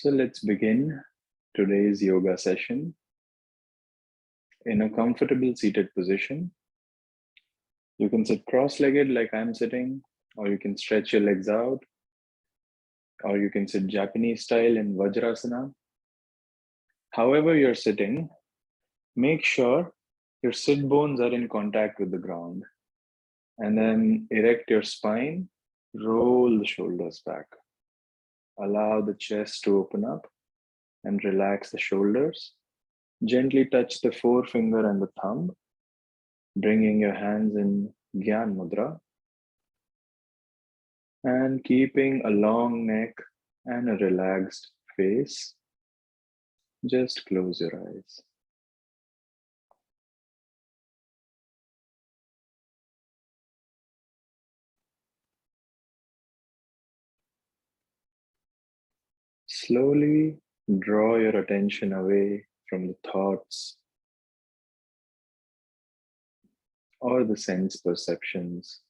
So let's begin today's yoga session in a comfortable seated position. You can sit cross-legged like I'm sitting, or you can stretch your legs out, or you can sit Japanese style in Vajrasana. However you're sitting, make sure your sit bones are in contact with the ground. And then erect your spine, roll the shoulders back. Allow the chest to open up and relax the shoulders. Gently touch the forefinger and the thumb, bringing your hands in Gyan Mudra and keeping a long neck and a relaxed face. Just close your eyes. Slowly draw your attention away from the thoughts or the sense perceptions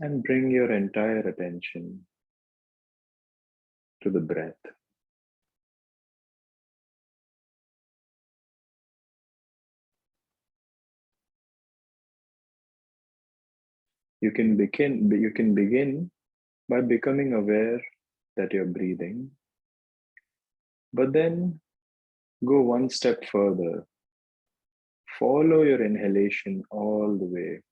and bring your entire attention to the breath. You can begin by becoming aware that you're breathing, but then go one step further. Follow your inhalation all the way,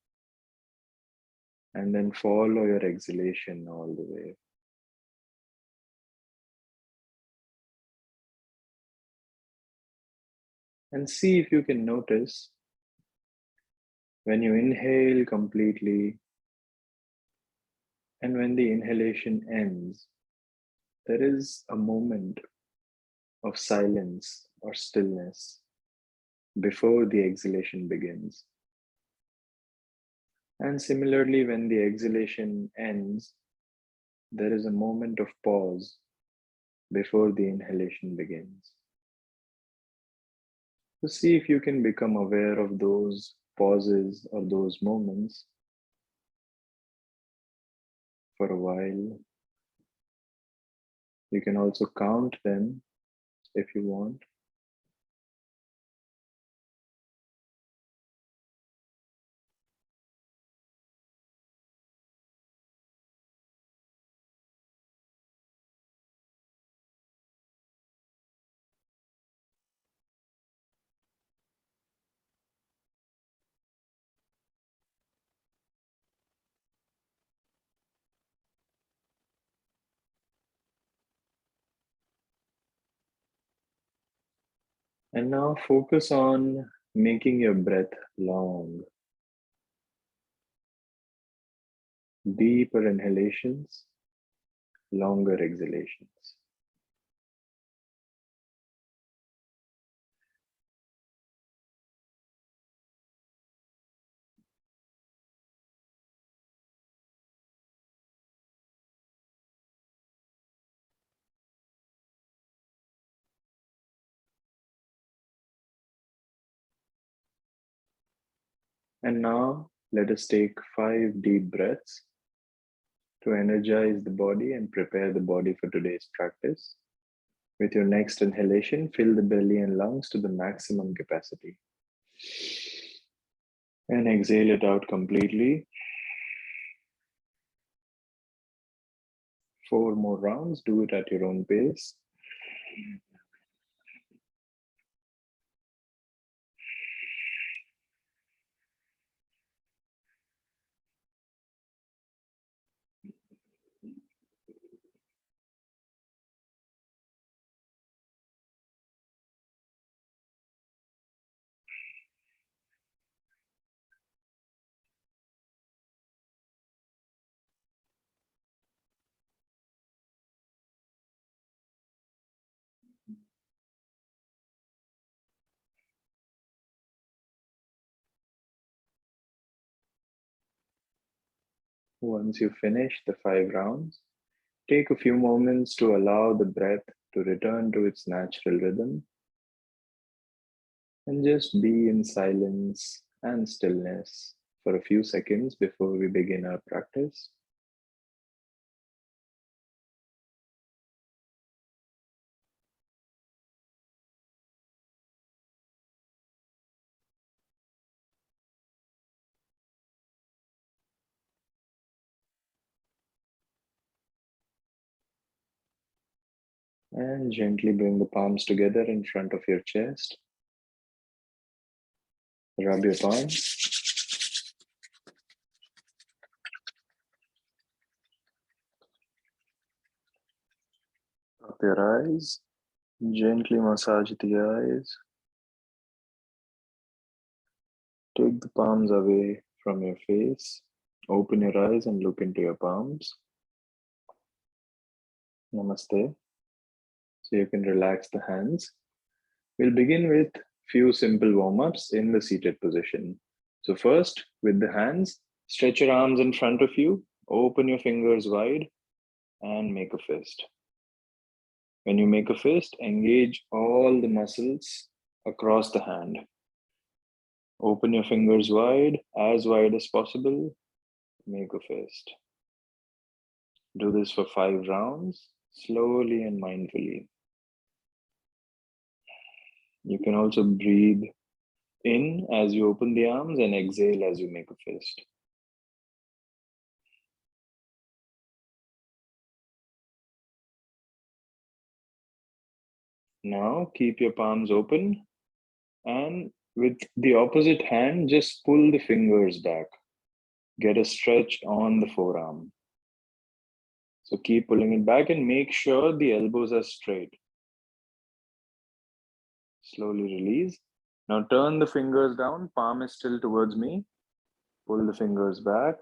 and then follow your exhalation all the way. And see if you can notice when you inhale completely and when the inhalation ends, there is a moment of silence or stillness before the exhalation begins. And similarly, when the exhalation ends, there is a moment of pause before the inhalation begins. So see if you can become aware of those pauses or those moments for a while. You can also count them if you want. And now focus on making your breath long. Deeper inhalations, longer exhalations. And now let us take 5 deep breaths to energize the body and prepare the body for today's practice. With your next inhalation, fill the belly and lungs to the maximum capacity. And exhale it out completely. 4 more rounds, do it at your own pace. Once you finish the 5 rounds, take a few moments to allow the breath to return to its natural rhythm and just be in silence and stillness for a few seconds before we begin our practice. And gently bring the palms together in front of your chest. Rub your palms. Up your eyes. Gently massage the eyes. Take the palms away from your face. Open your eyes and look into your palms. Namaste. So you can relax the hands. We'll begin with few simple warm-ups in the seated position. So first, with the hands, stretch your arms in front of you, open your fingers wide, and make a fist. When you make a fist, engage all the muscles across the hand. Open your fingers wide as possible, make a fist. Do this for 5 rounds, slowly and mindfully. You can also breathe in as you open the arms and exhale as you make a fist. Now keep your palms open and with the opposite hand, just pull the fingers back. Get a stretch on the forearm. So keep pulling it back and make sure the elbows are straight. Slowly release. Now turn the fingers down, palm is still towards me. Pull the fingers back.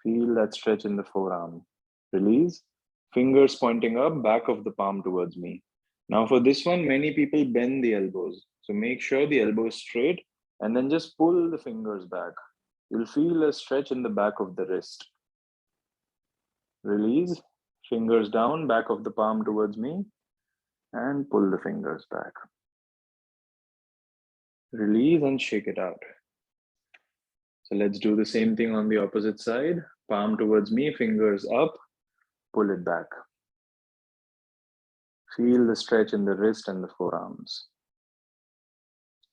Feel that stretch in the forearm. Release. Fingers pointing up, back of the palm towards me. Now for this one, many people bend the elbows. So make sure the elbow is straight and then just pull the fingers back. You'll feel a stretch in the back of the wrist. Release. Fingers down, back of the palm towards me, and pull the fingers back. Release and shake it out. So let's do the same thing on the opposite side. Palm towards me, fingers up, pull it back. Feel the stretch in the wrist and the forearms.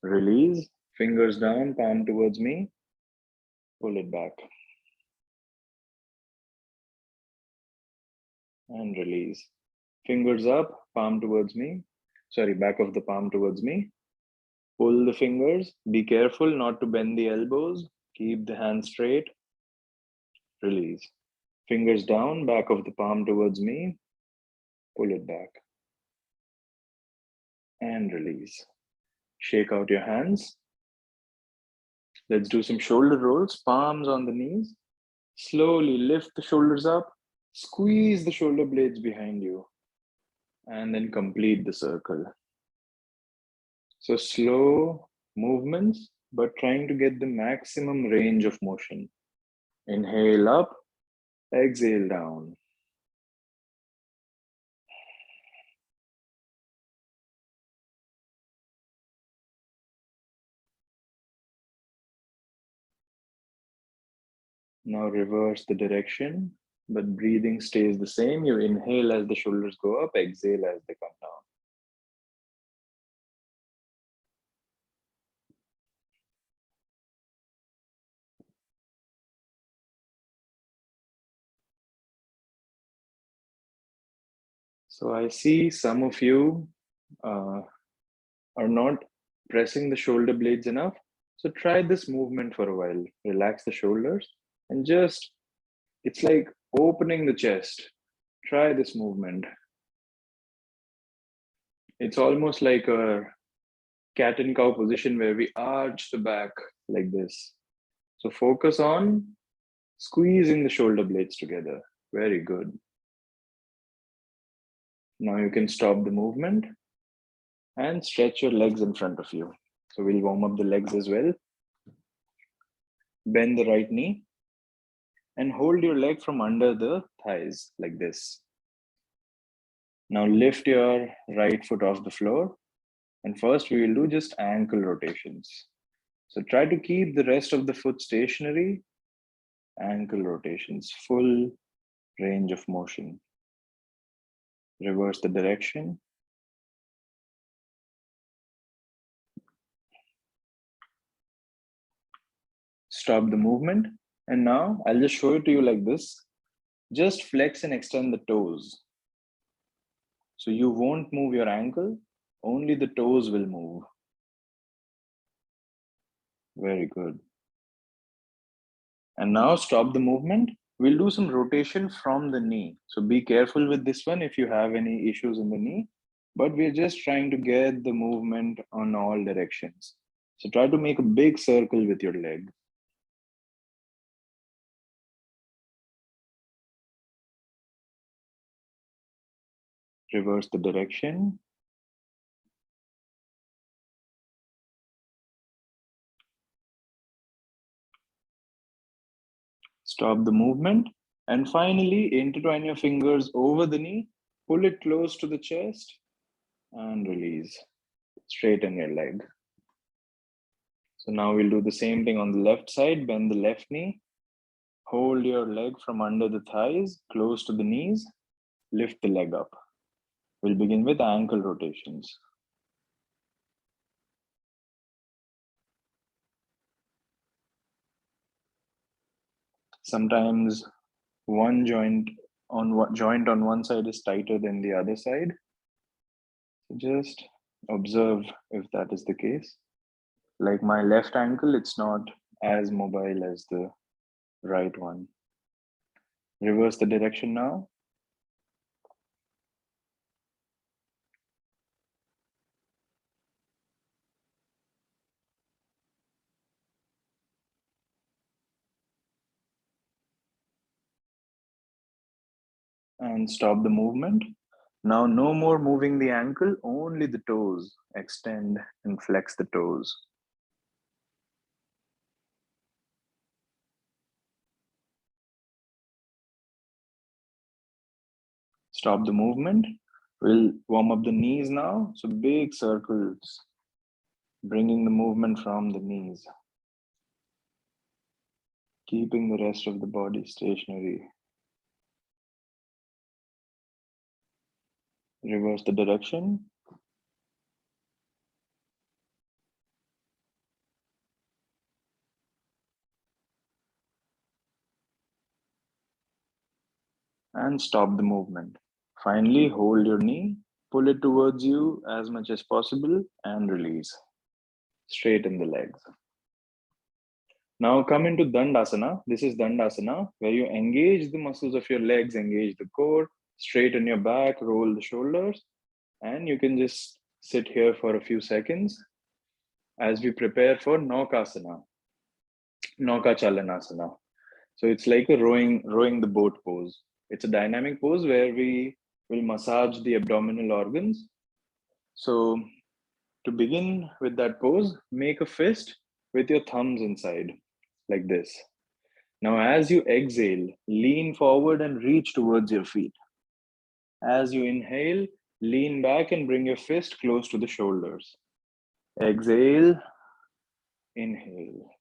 Release, fingers down, palm towards me, pull it back. And release. Fingers up, palm towards me. Sorry, back of the palm towards me. Pull the fingers. Be careful not to bend the elbows. Keep the hand straight. Release. Fingers down, back of the palm towards me. Pull it back. And release. Shake out your hands. Let's do some shoulder rolls. Palms on the knees. Slowly lift the shoulders up. Squeeze the shoulder blades behind you. And then complete the circle. So slow movements, but trying to get the maximum range of motion. Inhale up, exhale down. Now reverse the direction, but breathing stays the same. You inhale as the shoulders go up, exhale as they come down. So I see some of you are not pressing the shoulder blades enough. So try this movement for a while. Relax the shoulders and just, it's like opening the chest. Try this movement. It's almost like a cat and cow position where we arch the back like this. So focus on squeezing the shoulder blades together. Very good. Now you can stop the movement and stretch your legs in front of you. So we'll warm up the legs as well. Bend the right knee and hold your leg from under the thighs like this. Now lift your right foot off the floor. And first we will do just ankle rotations. So try to keep the rest of the foot stationary. Ankle rotations, full range of motion. Reverse the direction. Stop the movement. And now I'll just show it to you like this. Just flex and extend the toes. So you won't move your ankle, only the toes will move. Very good. And now stop the movement. We'll do some rotation from the knee. So be careful with this one if you have any issues in the knee, but we're just trying to get the movement on all directions. So try to make a big circle with your leg. Reverse the direction. Stop the movement. And finally, intertwine your fingers over the knee, pull it close to the chest, and release. Straighten your leg. So now we'll do the same thing on the left side. Bend the left knee. Hold your leg from under the thighs, close to the knees. Lift the leg up. We'll begin with ankle rotations. Sometimes one joint on one side is tighter than the other side. So just observe if that is the case. Like my left ankle, it's not as mobile as the right one. Reverse the direction now. And stop the movement. Now no more moving the ankle, only the toes. Extend and flex the toes. Stop the movement. We'll warm up the knees now. So big circles, bringing the movement from the knees. Keeping the rest of the body stationary. Reverse the direction. And stop the movement. Finally, hold your knee, pull it towards you as much as possible and release. Straighten the legs. Now come into Dandasana. This is Dandasana, where you engage the muscles of your legs, engage the core, straighten your back, roll the shoulders, and you can just sit here for a few seconds as we prepare for Naukasana, Nauka Chalanasana. So it's like a rowing the boat pose. It's a dynamic pose where we will massage the abdominal organs. So to begin with that pose, make a fist with your thumbs inside, like this. Now, as you exhale, lean forward and reach towards your feet. As you inhale, lean back and bring your fist close to the shoulders. Exhale, inhale.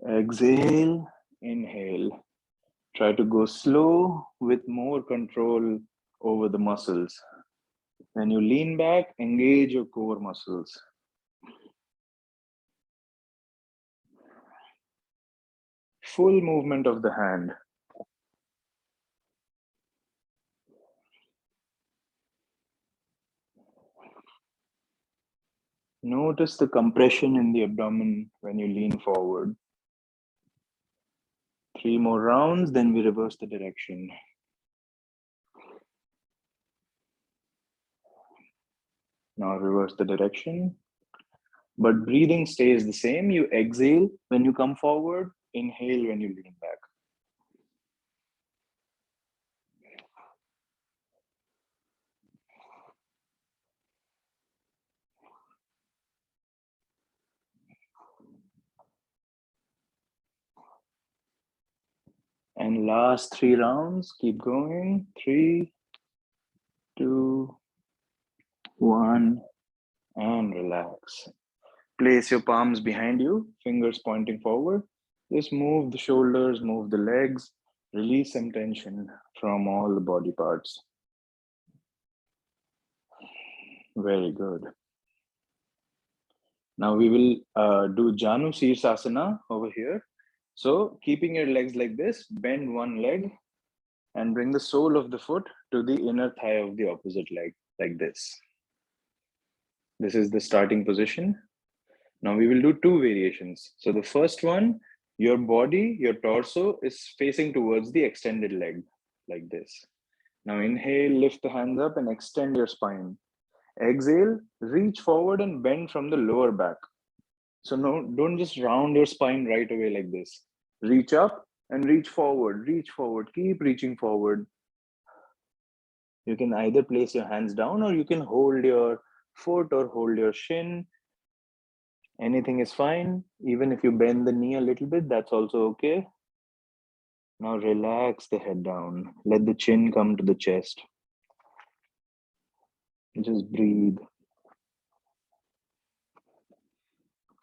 Exhale, inhale. Try to go slow with more control over the muscles. When you lean back, engage your core muscles. Full movement of the hand. Notice the compression in the abdomen when you lean forward. 3 more rounds, then we reverse the direction. Now reverse the direction. But breathing stays the same. You exhale when you come forward, inhale when you lean back. And last 3 rounds, keep going. 3, 2, 1, and relax. Place your palms behind you, fingers pointing forward. Just move the shoulders, move the legs, release some tension from all the body parts. Very good. Now we will do Janu Sirsasana over here. So keeping your legs like this, bend one leg, and bring the sole of the foot to the inner thigh of the opposite leg, like this. This is the starting position. Now we will do two variations. So the first one, your body, your torso is facing towards the extended leg, like this. Now inhale, lift the hands up and extend your spine. Exhale, reach forward and bend from the lower back. So no, don't just round your spine right away like this. Reach up and reach forward, keep reaching forward. You can either place your hands down or you can hold your foot or hold your shin. Anything is fine. Even if you bend the knee a little bit, that's also okay. Now relax the head down. Let the chin come to the chest. Just breathe.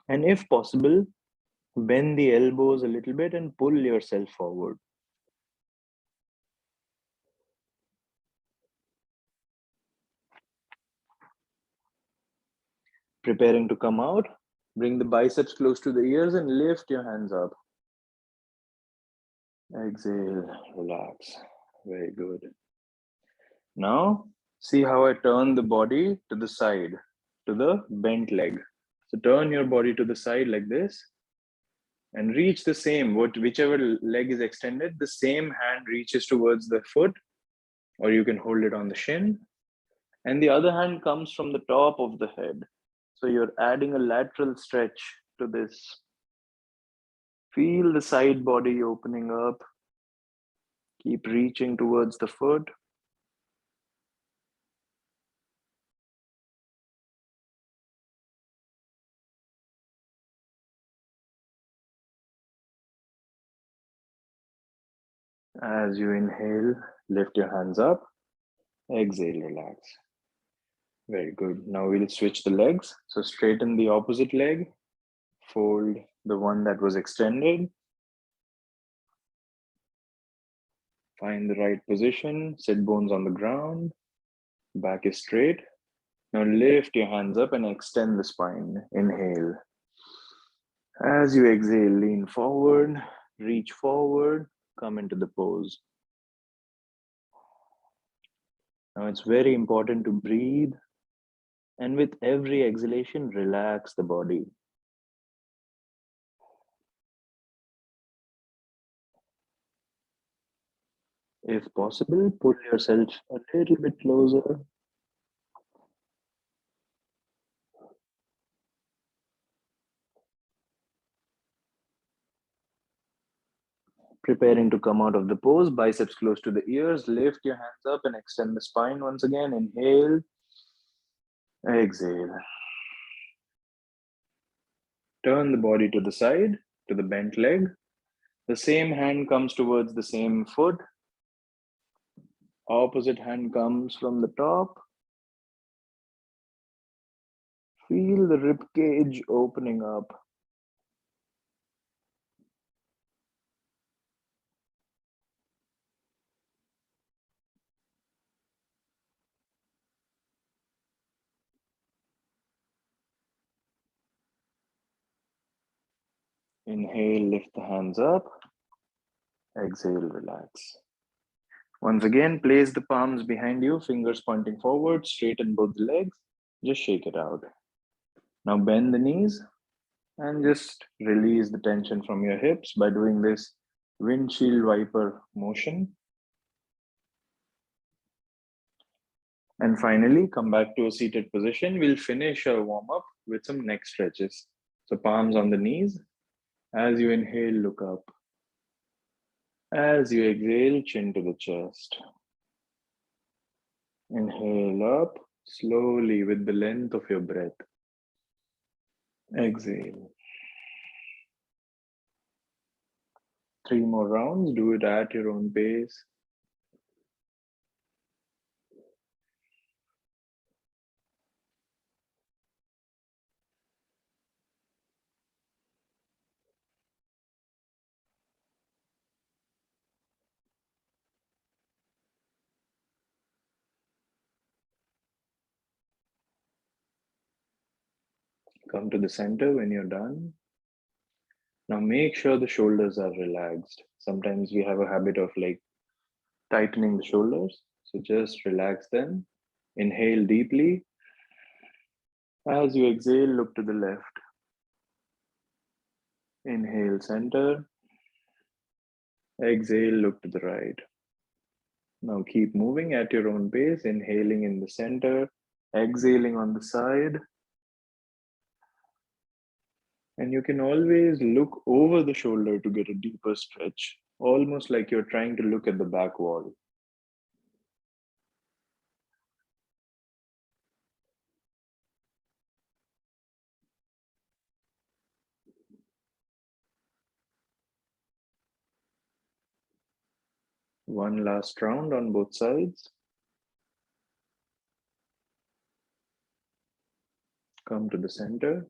And if possible, bend the elbows a little bit and pull yourself forward. Preparing to come out, bring the biceps close to the ears and lift your hands up. Exhale, relax. Very good. Now, see how I turn the body to the side, to the bent leg. So turn your body to the side like this and reach the same, whichever leg is extended, the same hand reaches towards the foot, or you can hold it on the shin. And the other hand comes from the top of the head. So you're adding a lateral stretch to this. Feel the side body opening up. Keep reaching towards the foot. As you inhale, lift your hands up. Exhale, relax. Very good. Now we'll switch the legs. So straighten the opposite leg. Fold the one that was extended. Find the right position. Sit bones on the ground. Back is straight. Now lift your hands up and extend the spine. Inhale. As you exhale, lean forward, reach forward, come into the pose. Now it's very important to breathe, and with every exhalation, relax the body. If possible, pull yourself a little bit closer. Preparing to come out of the pose, biceps close to the ears, lift your hands up and extend the spine once again. Inhale, exhale. Turn the body to the side, to the bent leg. The same hand comes towards the same foot. Opposite hand comes from the top. Feel the rib cage opening up. Inhale, lift the hands up. Exhale, relax. Once again, place the palms behind you, fingers pointing forward, straighten both the legs. Just shake it out. Now bend the knees and just release the tension from your hips by doing this windshield wiper motion. And finally, come back to a seated position. We'll finish our warm up with some neck stretches. So palms on the knees. As you inhale, look up. As you exhale, chin to the chest. Inhale up slowly with the length of your breath. Exhale. 3 more rounds. Do it at your own pace. Come to the center when you're done. Now make sure the shoulders are relaxed. Sometimes we have a habit of like tightening the shoulders. So just relax them. Inhale deeply. As you exhale, look to the left. Inhale, center. Exhale, look to the right. Now keep moving at your own pace, inhaling in the center, exhaling on the side. And you can always look over the shoulder to get a deeper stretch, almost like you're trying to look at the back wall. One last round on both sides. Come to the center.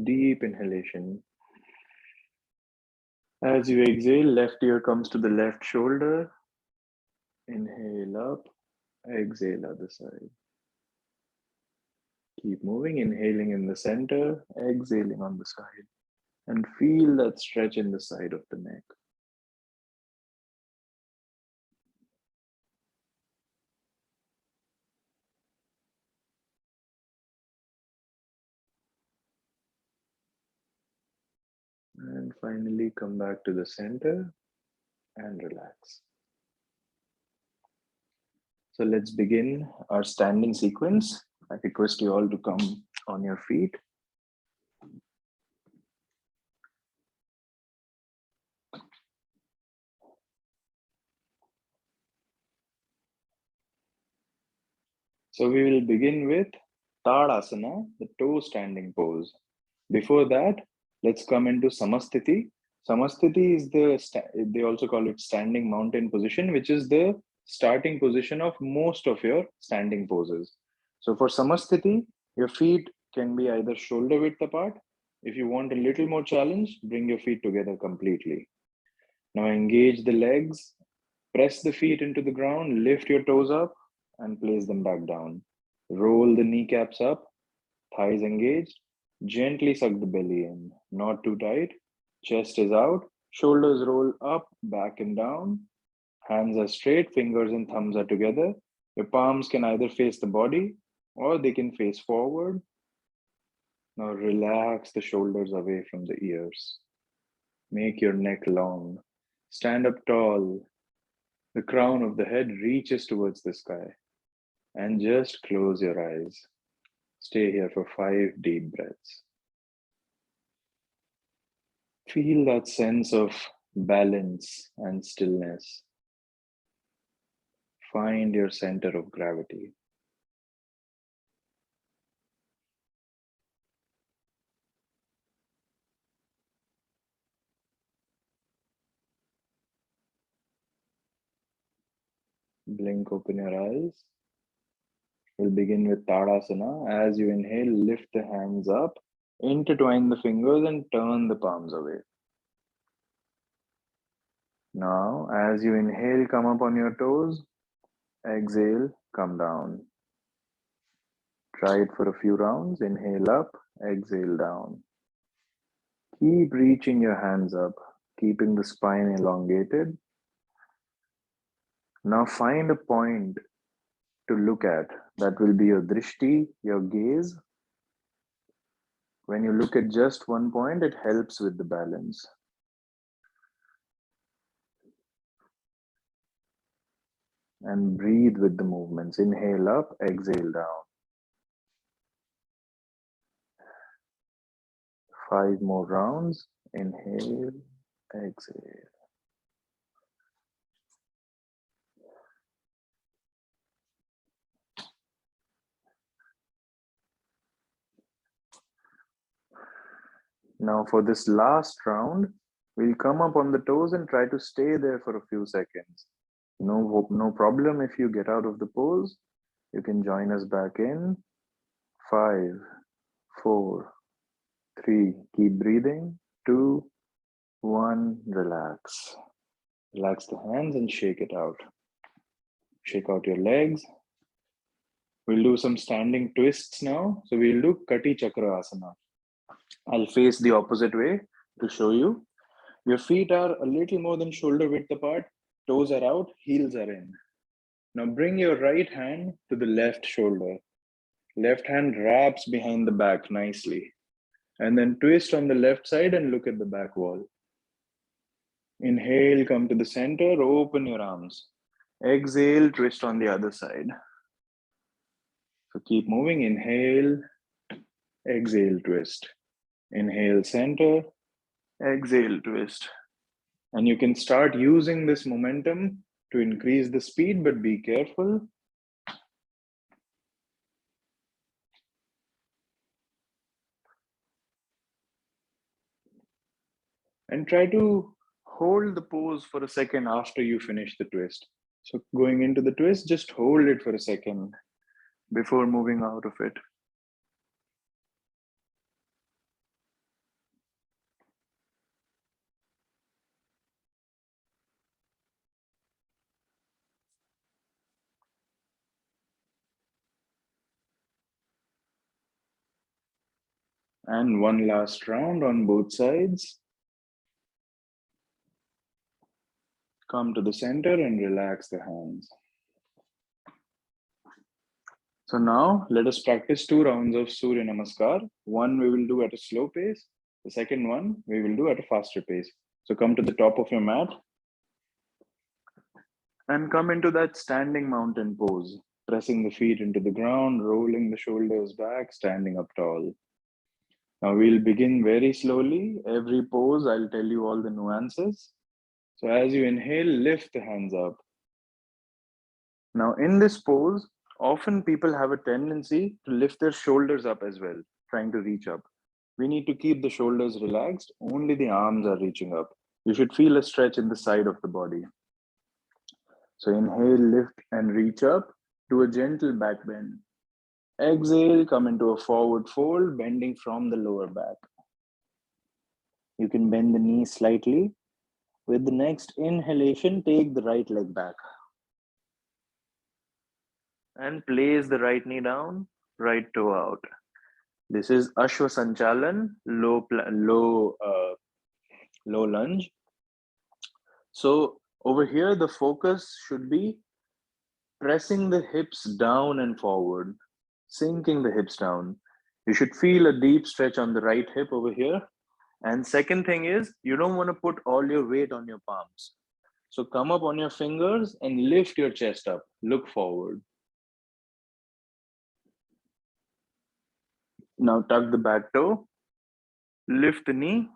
Deep inhalation. As you exhale, left ear comes to the left shoulder. Inhale up, exhale other side. Keep moving, inhaling in the center, exhaling on the side. And feel that stretch in the side of the neck. And finally, come back to the center and relax. So let's begin our standing sequence. I request you all to come on your feet. So we will begin with Tadasana, the toe standing pose. Before that, let's come into Samasthiti. Samasthiti is they also call it standing mountain position, which is the starting position of most of your standing poses. So for Samasthiti, your feet can be either shoulder width apart. If you want a little more challenge, bring your feet together completely. Now engage the legs, press the feet into the ground, lift your toes up and place them back down. Roll the kneecaps up, thighs engaged. Gently suck the belly in, not too tight. Chest is out, shoulders roll up, back and down. Hands are straight, fingers and thumbs are together. Your palms can either face the body or they can face forward. Now relax the shoulders away from the ears. Make your neck long. Stand up tall. The crown of the head reaches towards the sky. And just close your eyes. Stay here for 5 deep breaths. Feel that sense of balance and stillness. Find your center of gravity. Blink open your eyes. We'll begin with Tadasana. As you inhale, lift the hands up, intertwine the fingers and turn the palms away. Now, as you inhale, come up on your toes. Exhale, come down. Try it for a few rounds. Inhale up, exhale down. Keep reaching your hands up, keeping the spine elongated. Now find a point to look at. That will be your drishti, your gaze. When you look at just one point, it helps with the balance. And breathe with the movements. Inhale up, exhale down. 5 more rounds. Inhale, exhale. Now for this last round, we'll come up on the toes and try to stay there for a few seconds. No problem if you get out of the pose. You can join us back in. 5, 4, 3, keep breathing. 2, 1, relax. Relax the hands and shake it out. Shake out your legs. We'll do some standing twists now. So we'll do Kati Chakra Asana. I'll face the opposite way to show you. Your feet are a little more than shoulder width apart. Toes are out, heels are in. Now bring your right hand to the left shoulder. Left hand wraps behind the back nicely. And then twist on the left side and look at the back wall. Inhale, come to the center, open your arms. Exhale, twist on the other side. So keep moving. Inhale, exhale, twist. Inhale, center, exhale, twist. And you can start using this momentum to increase the speed, but be careful. And try to hold the pose for a second after you finish the twist. So going into the twist, just hold it for a second before moving out of it. And one last round on both sides. Come to the center and relax the hands. So now let us practice 2 rounds of Surya Namaskar. One we will do at a slow pace. The second one we will do at a faster pace. So come to the top of your mat and come into that standing mountain pose, pressing the feet into the ground, rolling the shoulders back, standing up tall. Now we'll begin very slowly. Every pose, I'll tell you all the nuances. So as you inhale, lift the hands up. Now in this pose, often people have a tendency to lift their shoulders up as well, trying to reach up. We need to keep the shoulders relaxed. Only the arms are reaching up. You should feel a stretch in the side of the body. So inhale, lift and reach up to a gentle back bend. Exhale, come into a forward fold, bending from the lower back. You can bend the knees slightly. With the next inhalation, take the right leg back. And place the right knee down, right toe out. This is Ashwa Sanchalan, low lunge. So over here, the focus should be pressing the hips down and forward, sinking the hips down. You should feel a deep stretch on the right hip over here. And second thing is, you don't want to put all your weight on your palms. So come up on your fingers and lift your chest up. Look forward. Now tuck the back toe, lift the knee,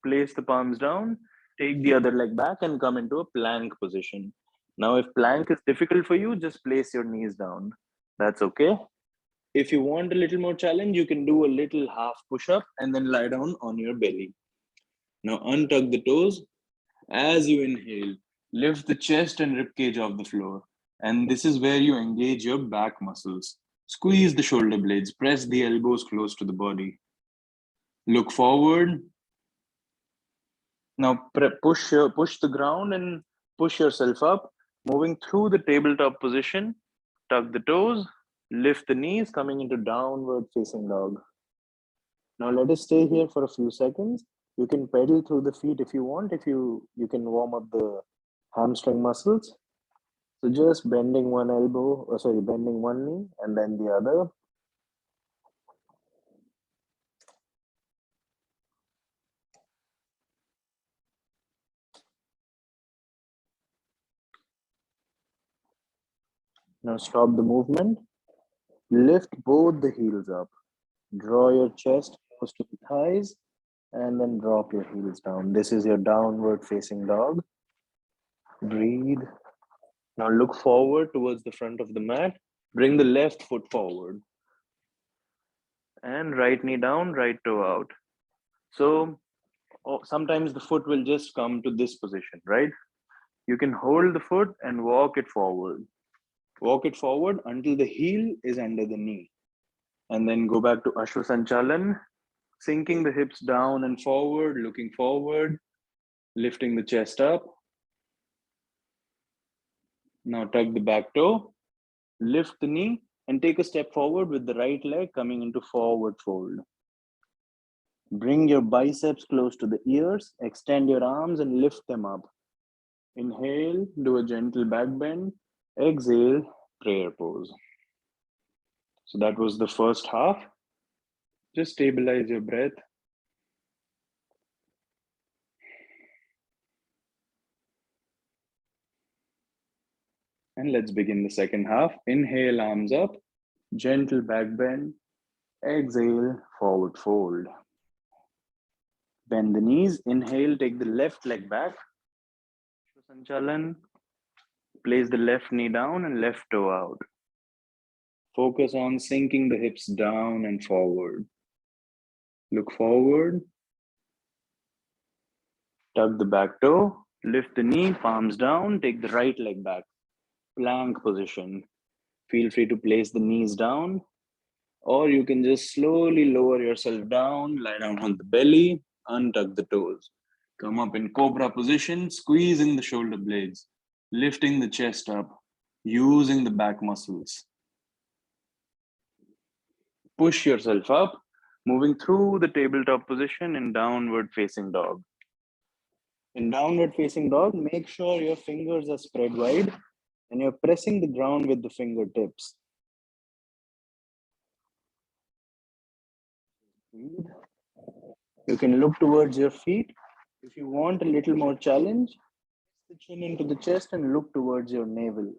place the palms down, take the other leg back and come into a plank position. Now, if plank is difficult for you, just place your knees down. That's okay. If you want a little more challenge, you can do a little half push-up and then lie down on your belly. Now untuck the toes. As you inhale, lift the chest and ribcage off the floor. And this is where you engage your back muscles. Squeeze the shoulder blades, press the elbows close to the body. Look forward. Now push the ground and push yourself up, moving through the tabletop position. Tuck the toes, lift the knees, coming into downward facing dog. Now let us stay here for a few seconds. You can pedal through the feet if you want. If you can warm up the hamstring muscles. So just bending one bending one knee and then the other. Now stop the movement. Lift both the heels up. Draw your chest close to the thighs and then drop your heels down. This is your downward facing dog. Breathe. Now look forward towards the front of the mat. Bring the left foot forward. And right knee down, right toe out. So sometimes the foot will just come to this position, right? You can hold the foot and walk it forward. Walk it forward until the heel is under the knee. And then go back to Ashwa Sanchalan, sinking the hips down and forward, looking forward, lifting the chest up. Now tuck the back toe, lift the knee, and take a step forward with the right leg coming into forward fold. Bring your biceps close to the ears, extend your arms and lift them up. Inhale, do a gentle back bend. Exhale, prayer pose. So that was the first half. Just stabilize your breath. And let's begin the second half. Inhale, arms up, gentle back bend. Exhale, forward fold. Bend the knees. Inhale, take the left leg back. Sanchalan. Place the left knee down and left toe out. Focus on sinking the hips down and forward. Look forward. Tuck the back toe. Lift the knee, palms down. Take the right leg back. Plank position. Feel free to place the knees down, or you can just slowly lower yourself down, lie down on the belly, untuck the toes. Come up in cobra position, squeeze in the shoulder blades, lifting the chest up, using the back muscles. Push yourself up, moving through the tabletop position in downward facing dog. In downward facing dog, make sure your fingers are spread wide and you're pressing the ground with the fingertips. Breathe. You can look towards your feet. If you want a little more challenge, press the chin into the chest and look towards your navel.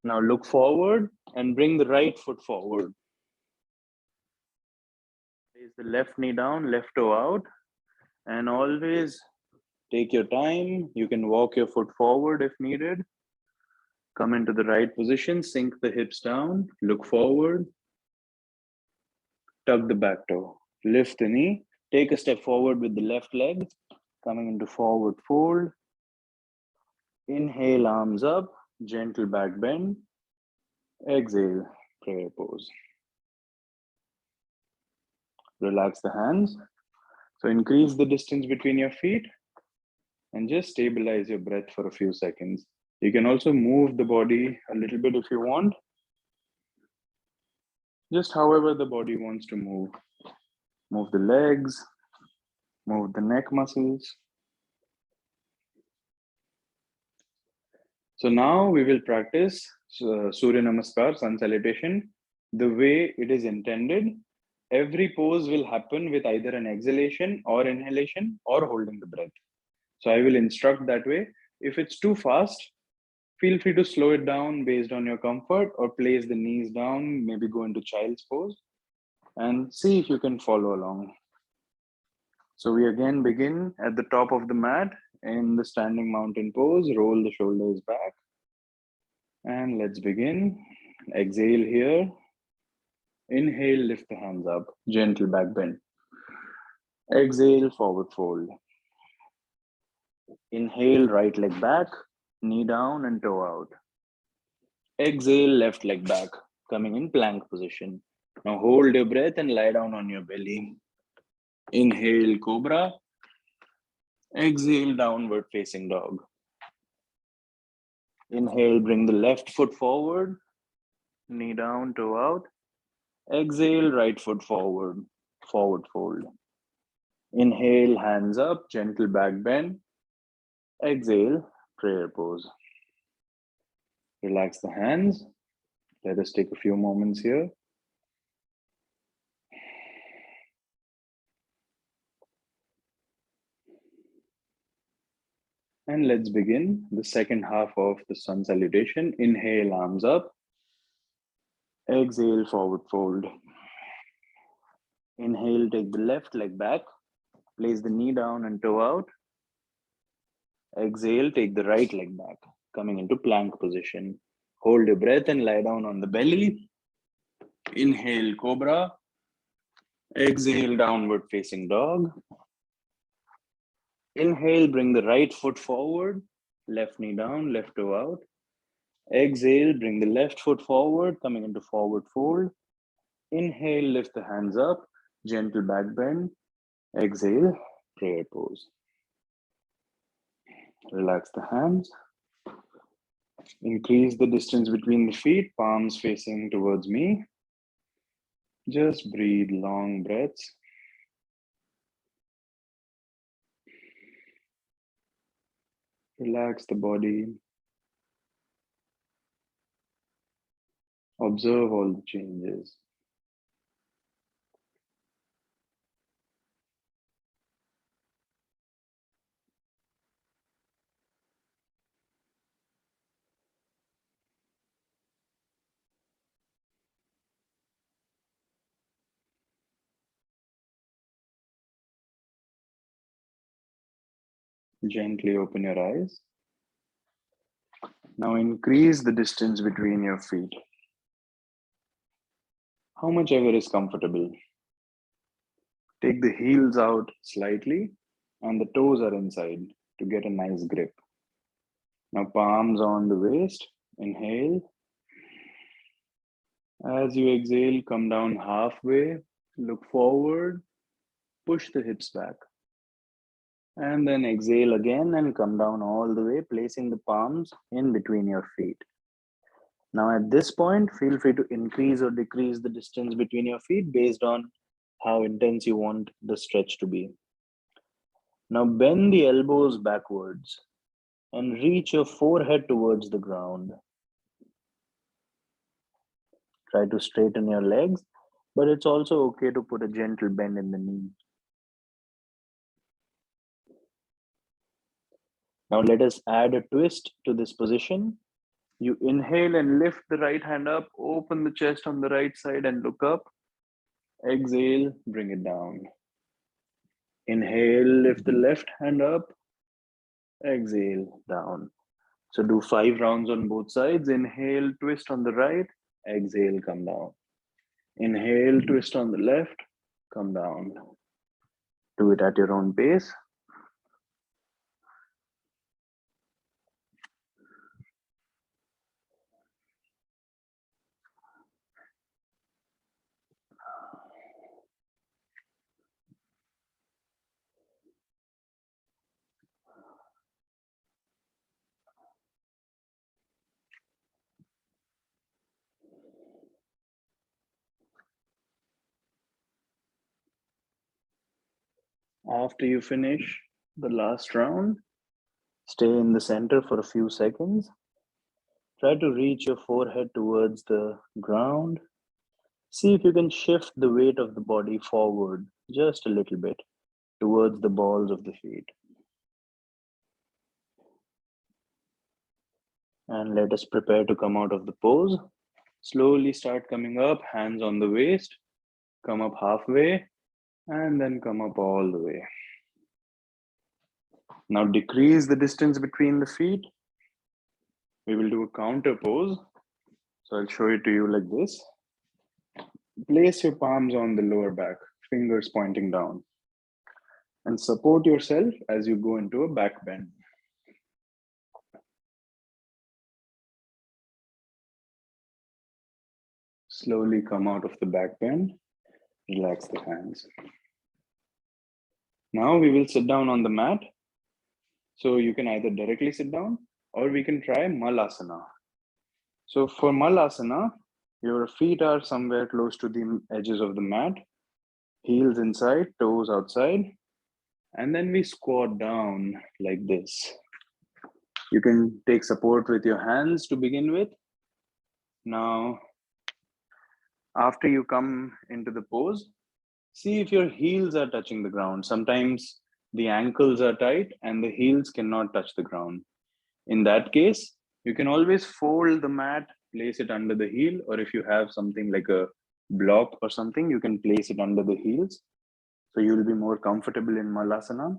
Now look forward and bring the right foot forward. Place the left knee down, left toe out, and always take your time. You can walk your foot forward if needed. Come into the right position, sink the hips down, look forward, tuck the back toe, lift the knee, take a step forward with the left leg, coming into forward fold. Inhale, arms up, gentle back bend. Exhale, prayer pose. Relax the hands. So increase the distance between your feet and just stabilize your breath for a few seconds. You can also move the body a little bit if you want. Just however the body wants to move. Move the legs, move the neck muscles. So now we will practice Surya Namaskar, Sun Salutation, the way it is intended. Every pose will happen with either an exhalation or inhalation or holding the breath. So I will instruct that way. If it's too fast, feel free to slow it down based on your comfort or place the knees down, maybe go into child's pose and see if you can follow along. So we again begin at the top of the mat in the standing mountain pose, roll the shoulders back. And let's begin. Exhale here. Inhale, lift the hands up, gentle back bend. Exhale, forward fold. Inhale, right leg back, knee down and toe out. Exhale, left leg back, coming in plank position. Now hold your breath and lie down on your belly. Inhale, cobra. Exhale, downward facing dog. Inhale, bring the left foot forward, knee down, toe out. Exhale, right foot forward, forward fold. Inhale, hands up, gentle back bend. Exhale, prayer pose. Relax the hands. Let us take a few moments here. And let's begin the second half of the sun salutation. Inhale, arms up. Exhale, forward fold. Inhale, take the left leg back. Place the knee down and toe out. Exhale, take the right leg back, coming into plank position. Hold your breath and lie down on the belly. Inhale, cobra. Exhale, downward facing dog. Inhale, bring the right foot forward, left knee down, left toe out. Exhale, bring the left foot forward, coming into forward fold. Inhale, lift the hands up, gentle back bend. Exhale, prayer pose. Relax the hands. Increase the distance between the feet, palms facing towards me. Just breathe long breaths. Relax the body. Observe all the changes. Gently open your eyes. Now increase the distance between your feet. How much ever is comfortable. Take the heels out slightly and the toes are inside to get a nice grip. Now palms on the waist. Inhale. As you exhale, come down halfway. Look forward. Push the hips back. And then exhale again and come down all the way, placing the palms in between your feet. Now at this point, feel free to increase or decrease the distance between your feet based on how intense you want the stretch to be. Now bend the elbows backwards and reach your forehead towards the ground. Try to straighten your legs, but it's also okay to put a gentle bend in the knee. Now let us add a twist to this position. You inhale and lift the right hand up, open the chest on the right side and look up. Exhale, bring it down. Inhale, lift the left hand up. Exhale, down. So do 5 rounds on both sides. Inhale, twist on the right. Exhale, come down. Inhale, twist on the left. Come down. Do it at your own pace. After you finish the last round, stay in the center for a few seconds. Try to reach your forehead towards the ground. See if you can shift the weight of the body forward just a little bit towards the balls of the feet. And let us prepare to come out of the pose. Slowly start coming up, hands on the waist, come up halfway, and then come up all the way. Now decrease the distance between the feet. We will do a counter pose. So I'll show it to you like this. Place your palms on the lower back, fingers pointing down, and support yourself as you go into a back bend. Slowly come out of the back bend, relax the hands. Now we will sit down on the mat. So you can either directly sit down or we can try Malasana. So for Malasana, your feet are somewhere close to the edges of the mat, heels inside, toes outside, and then we squat down like this. You can take support with your hands to begin with. Now, after you come into the pose, see if your heels are touching the ground. Sometimes the ankles are tight and the heels cannot touch the ground. In that case, you can always fold the mat, place it under the heel, or if you have something like a block or something, you can place it under the heels. So you'll be more comfortable in Malasana.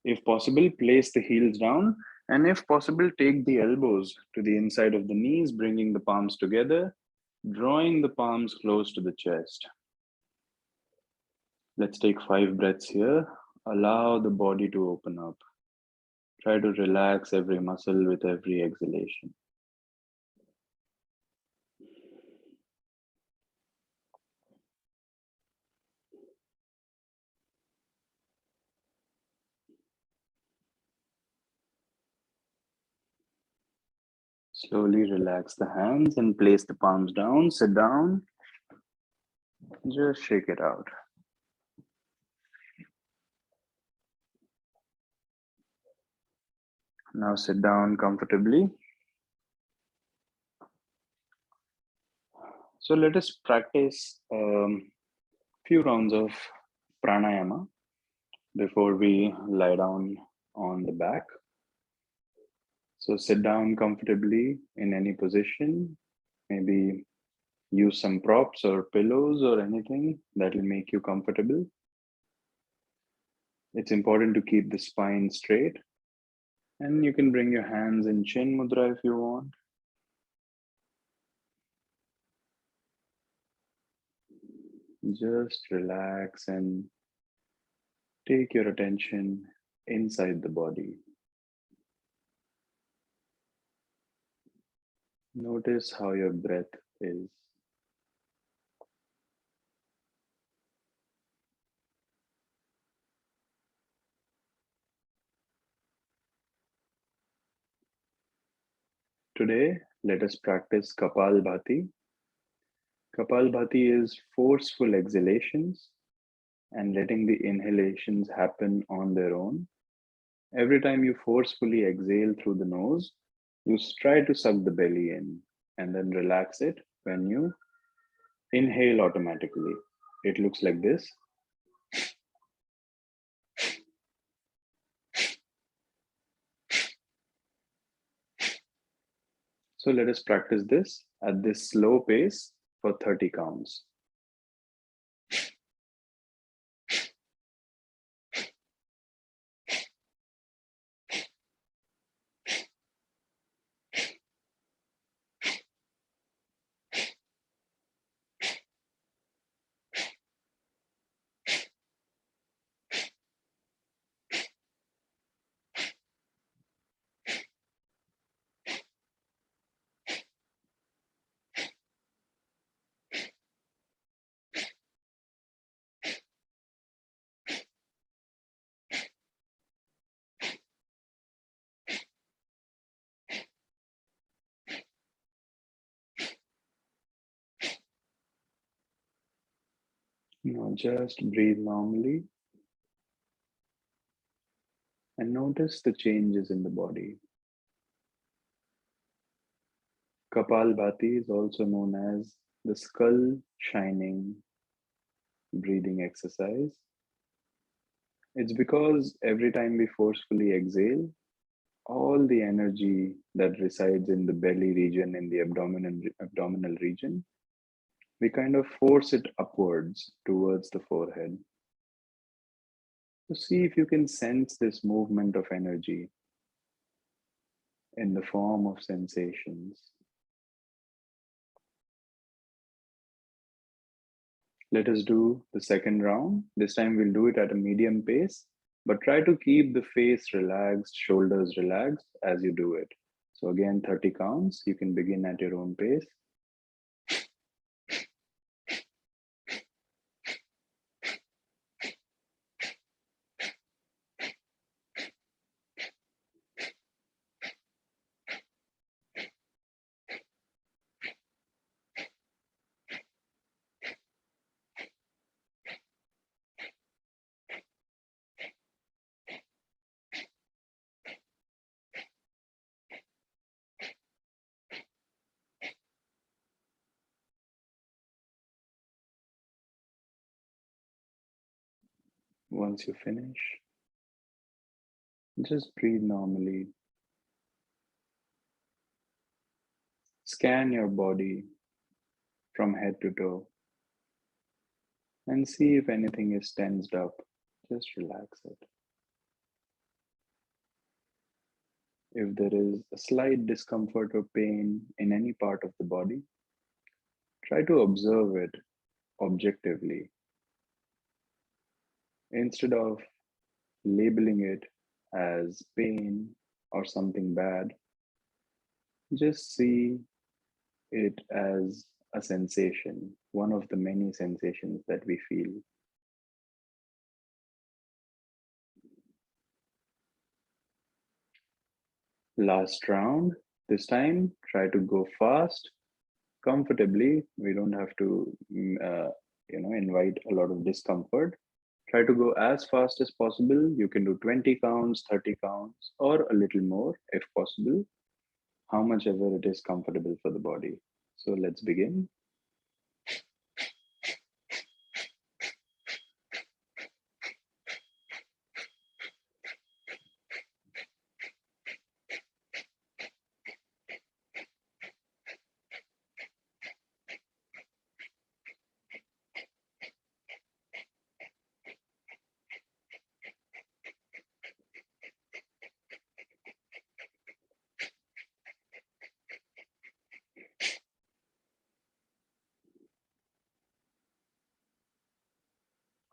If possible, place the heels down, and if possible, take the elbows to the inside of the knees, bringing the palms together, drawing the palms close to the chest. Let's take 5 breaths here. Allow the body to open up. Try to relax every muscle with every exhalation. Slowly relax the hands and place the palms down. Sit down. Just shake it out. Now sit down comfortably. So let us practice few rounds of pranayama before we lie down on the back. So sit down comfortably in any position. Maybe use some props or pillows or anything that will make you comfortable. It's important to keep the spine straight. And you can bring your hands in chin mudra if you want. Just relax and take your attention inside the body. Notice how your breath is. Today, let us practice Kapalbhati. Kapalbhati is forceful exhalations and letting the inhalations happen on their own. Every time you forcefully exhale through the nose, you try to suck the belly in and then relax it when you inhale automatically. It looks like this. So let us practice this at this slow pace for 30 counts. Now just breathe normally and notice the changes in the body. Kapalbhati is also known as the skull shining breathing exercise. It's because every time we forcefully exhale, all the energy that resides in the belly region, in the abdominal region, we kind of force it upwards towards the forehead. So see if you can sense this movement of energy in the form of sensations. Let us do the second round. This time we'll do it at a medium pace, but try to keep the face relaxed, shoulders relaxed as you do it. So again, 30 counts. You can begin at your own pace. Once you finish, just breathe normally. Scan your body from head to toe and see if anything is tensed up. Just relax it. If there is a slight discomfort or pain in any part of the body, try to observe it objectively instead of labeling it as pain or something bad. Just see it as a sensation, one of the many sensations that we feel. Last round. This time, try to go fast, comfortably. We don't have to, invite a lot of discomfort. Try to go as fast as possible. You can do 20 counts, 30 counts, or a little more if possible, how much ever it is comfortable for the body. So let's begin.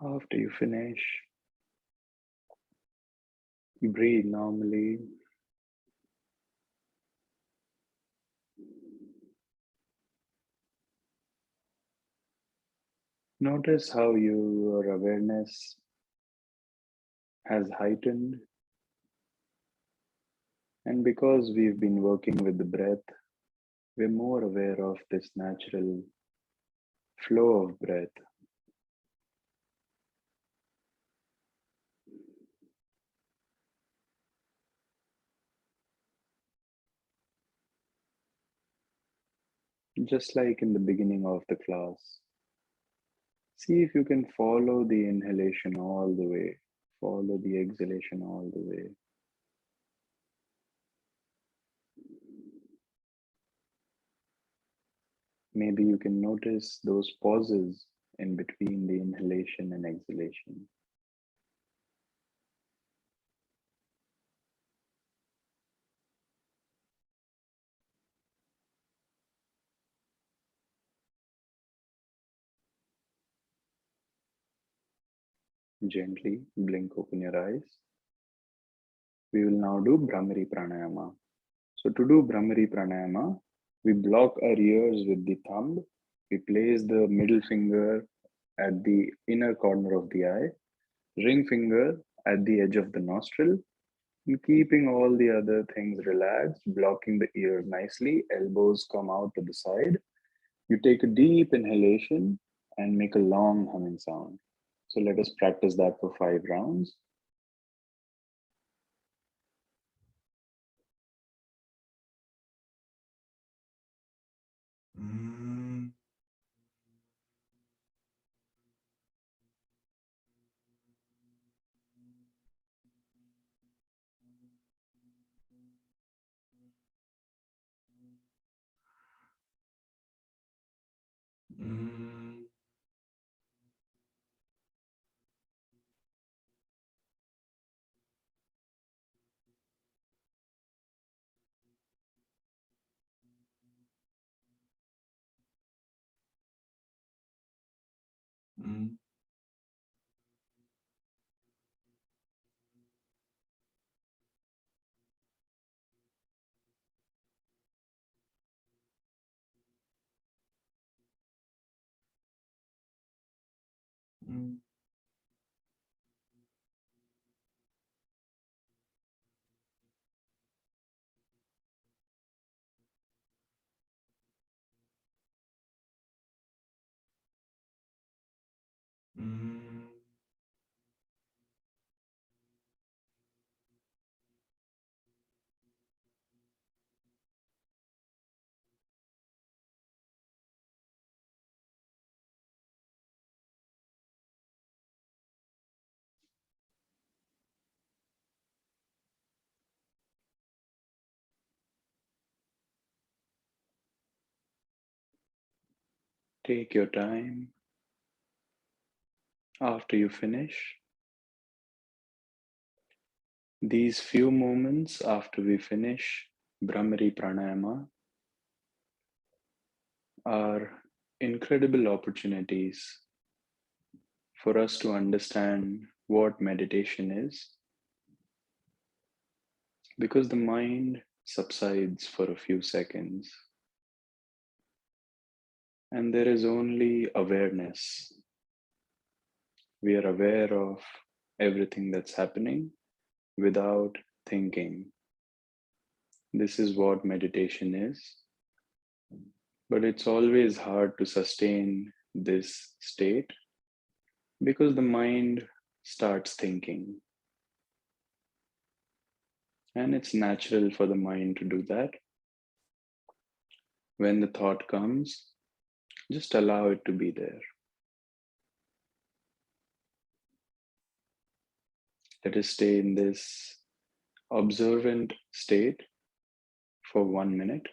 After you finish, breathe normally. Notice how your awareness has heightened. And because we've been working with the breath, we're more aware of this natural flow of breath. Just like in the beginning of the class. See if you can follow the inhalation all the way, follow the exhalation all the way. Maybe you can notice those pauses in between the inhalation and exhalation. Gently blink open your eyes. We will now do Brahmari Pranayama. So to do Brahmari Pranayama, we block our ears with the thumb. We place the middle finger at the inner corner of the eye, ring finger at the edge of the nostril, and keeping all the other things relaxed, blocking the ears nicely, elbows come out to the side. You take a deep inhalation and make a long humming sound. So let us practice that for 5 rounds. Take your time. After you finish, these few moments after we finish Brahmari Pranayama are incredible opportunities for us to understand what meditation is, because the mind subsides for a few seconds and there is only awareness. We are aware of everything that's happening without thinking. This is what meditation is. But it's always hard to sustain this state because the mind starts thinking. And it's natural for the mind to do that. When the thought comes, just allow it to be there. Let us stay in this observant state for 1 minute.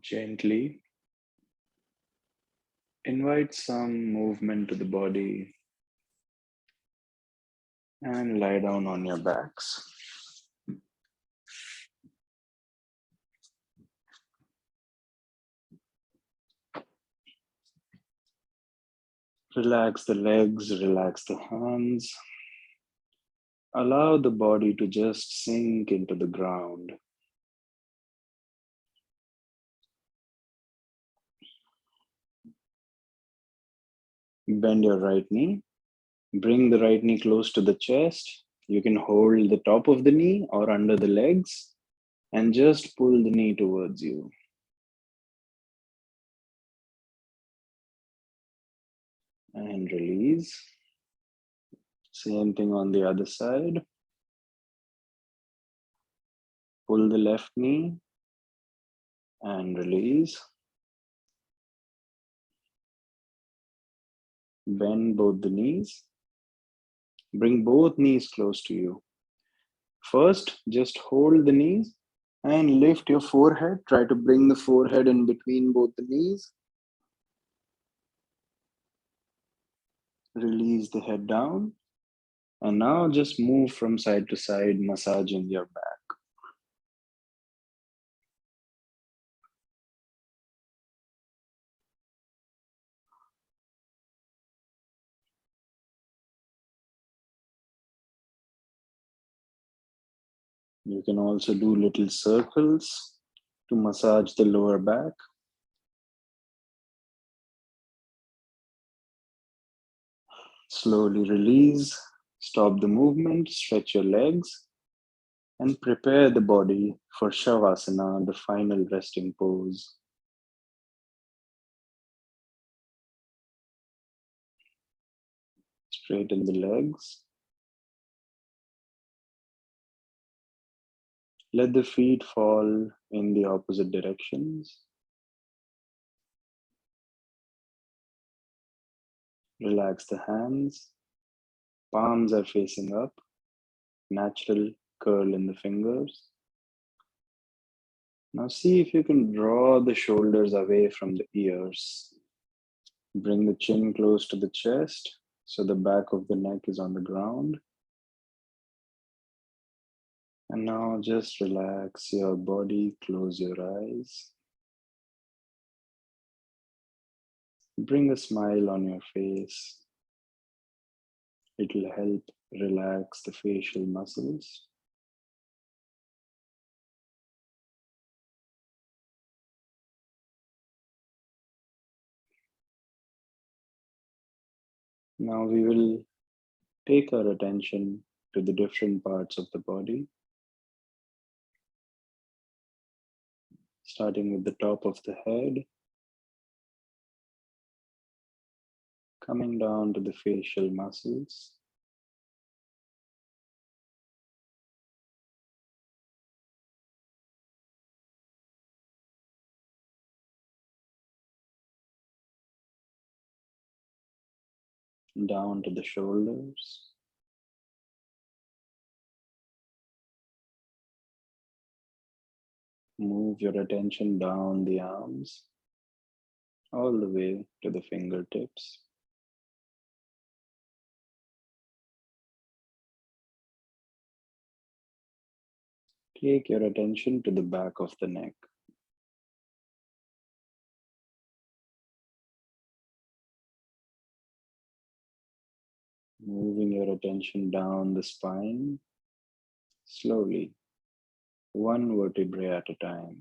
Gently invite some movement to the body and lie down on your backs. Relax the legs, relax the hands. Allow the body to just sink into the ground. Bend your right knee. Bring the right knee close to the chest. You can hold the top of the knee or under the legs and just pull the knee towards you. And release. Same thing on the other side. Pull the left knee and release. Bend both the knees. Bring both knees close to you. First, just hold the knees and lift your forehead. Try to bring the forehead in between both the knees. Release the head down. And now just move from side to side, massaging your back. You can also do little circles to massage the lower back. Slowly release, stop the movement, stretch your legs, and prepare the body for Shavasana, the final resting pose. Straighten the legs. Let the feet fall in the opposite directions. Relax the hands. Palms are facing up. Natural curl in the fingers. Now see if you can draw the shoulders away from the ears. Bring the chin close to the chest so the back of the neck is on the ground. And now just relax your body, close your eyes. Bring a smile on your face. It will help relax the facial muscles. Now we will take our attention to the different parts of the body, starting with the top of the head, coming down to the facial muscles, down to the shoulders. Move your attention down the arms, all the way to the fingertips. Take your attention to the back of the neck. Moving your attention down the spine, slowly, one vertebrae at a time.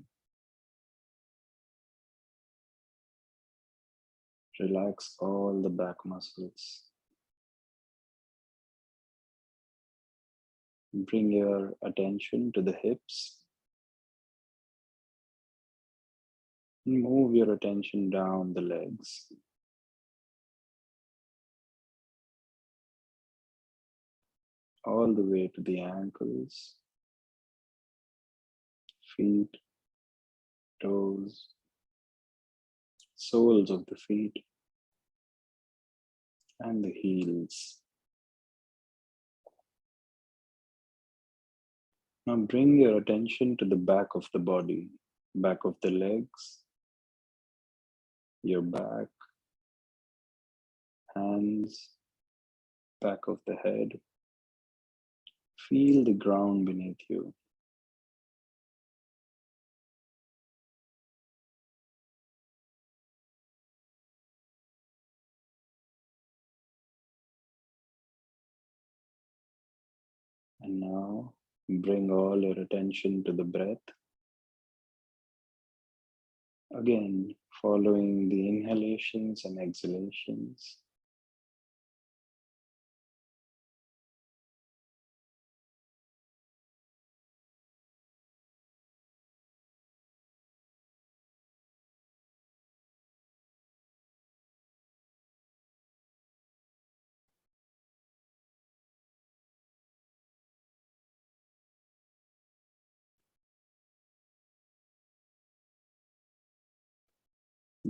Relax all the back muscles. Bring your attention to the hips. Move your attention down the legs. All the way to the ankles, feet, toes, soles of the feet, and the heels. Now bring your attention to the back of the body, back of the legs, your back, hands, back of the head. Feel the ground beneath you. And now bring all your attention to the breath. Again, following the inhalations and exhalations.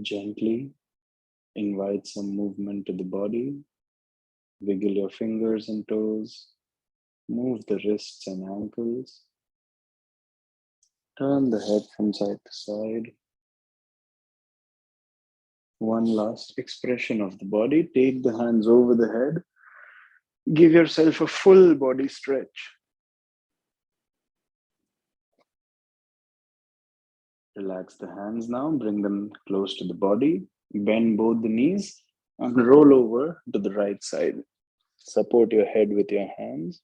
Gently invite some movement to the body. Wiggle your fingers and toes. Move the wrists and ankles. Turn the head from side to side. One last expression of the body. Take the hands over the head. Give yourself a full body stretch. Relax the hands now. Bring them close to the body. Bend both the knees and roll over to the right side. Support your head with your hands.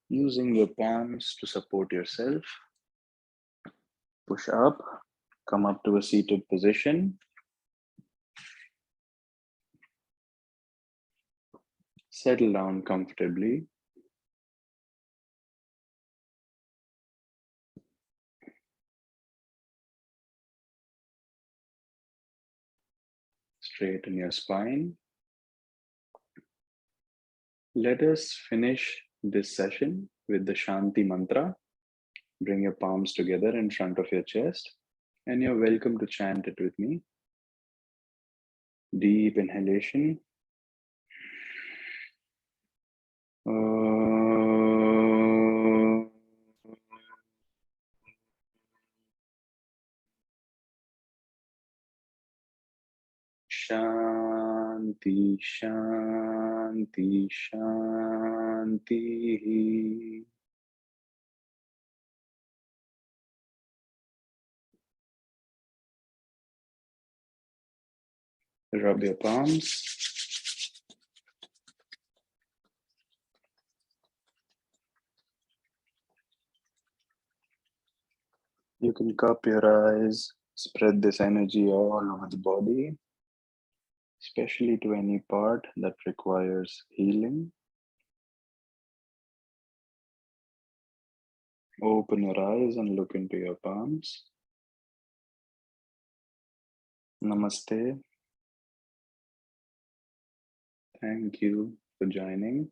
Using your palms to support yourself. Push up, come up to a seated position. Settle down comfortably. Straighten your spine. Let us finish this session with the Shanti mantra. Bring your palms together in front of your chest, and you're welcome to chant it with me. Deep inhalation. Shanti, Shanti, Shanti. Rub your palms. You can cup your eyes, spread this energy all over the body, especially to any part that requires healing. Open your eyes and look into your palms. Namaste. Thank you for joining.